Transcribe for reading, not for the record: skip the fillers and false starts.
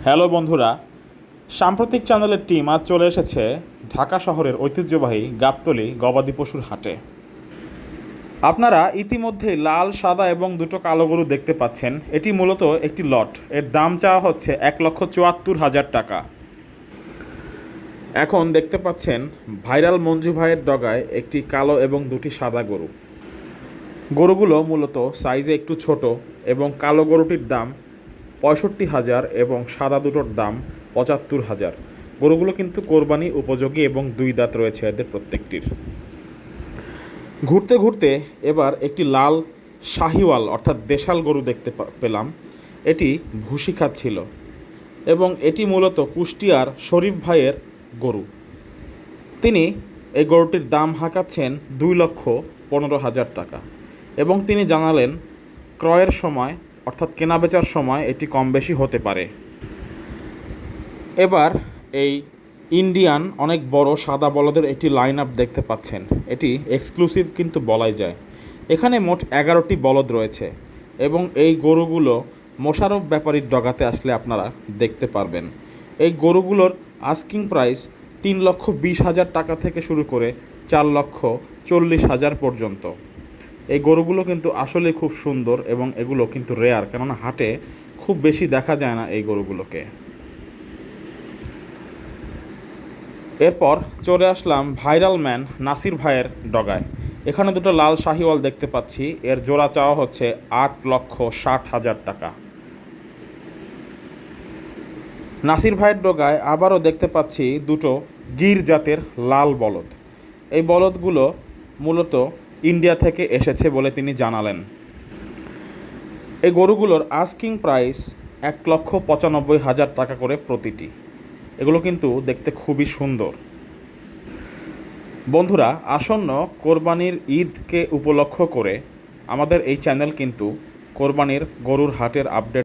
Hello বন্ধুরা, সাম্প্রতিক চ্যানেলের টিম আজ চলে এসেছে ঢাকা শহরের ঐতিহ্যবাহী গাবতলী গবাদি পশুর হাটে। আপনারা ইতিমধ্যেই লাল, সাদা এবং দুটো কালো গরু দেখতে পাচ্ছেন। এটি মূলত একটি লট। এর দাম চাওয়া হচ্ছে 1,74,000 টাকা। এখন দেখতে পাচ্ছেন ভাইরাল মঞ্জু ভাইয়ের ডগায় একটি কালো এবং দুটি সাদা গরু। গরুগুলো মূলত সাইজে একটু ছোট এবং কালো গরুটির দাম 65,000 এবং সাদা দুটোর দাম 75,000। গরুগুলো কিন্তু কোরবানি উপযোগী এবং দুই দাঁত রয়েছে এদের প্রত্যেকটির। ঘুরতে ঘুরতে এবার একটি লাল শাহিওয়াল অর্থাৎ দেশাল গরু দেখতে পেলাম। এটি ভুসি খাচ্ছিল এবং এটি মূলত কুষ্টিয়ার শরীফ ভাইয়ের গরু। তিনি এই গরুটির দাম হাঁকাচ্ছেন 2,15,000 টাকা এবং তিনি জানালেন ক্রয়ের সময় অর্থাৎ কেনাবেচার সময় এটি কম বেশি হতে পারে। এবার এই ইন্ডিয়ান অনেক বড় সাদা বলদের একটি লাইন আপ দেখতে পাচ্ছেন। এটি এক্সক্লুসিভ কিন্তু বলাই যায়। এখানে মোট 11টি বলদ রয়েছে এবং এই গরুগুলো মোশাররফ ব্যাপারীর ডগাতে আসলে আপনারা দেখতে পারবেন। এই গরুগুলোর আস্কিং প্রাইস 3,20,000 টাকা থেকে শুরু করে 4,40,000 পর্যন্ত। এই গরুগুলো কিন্তু আসলে খুব সুন্দর এবং এগুলো কিন্তু রেয়ার, কেননা হাটে খুব বেশি দেখা যায় না এই গরুগুলোকে। এরপর চলে আসলাম ভাইরাল ম্যান নাসির ভাইয়ের ডগায়। এখানে দুটো লাল শাহিওয়াল দেখতে পাচ্ছি। এর জোড়া চাওয়া হচ্ছে 8,60,000 টাকা। নাসির ভাইয়ের ডগায় আবারও দেখতে পাচ্ছি দুটো গির জাতের লাল বলদ। এই বলদগুলো মূলত ইন্ডিয়া থেকে এসেছে বলে তিনি জানালেন। এই গরুগুলোর আস্কিং প্রাইস 1,95,000 টাকা করে প্রতিটি। এগুলো কিন্তু দেখতে খুবই সুন্দর। বন্ধুরা, আসন্ন কোরবানির ঈদকে উপলক্ষ করে আমাদের এই চ্যানেল কিন্তু কোরবানির গরুর হাটের আপডেট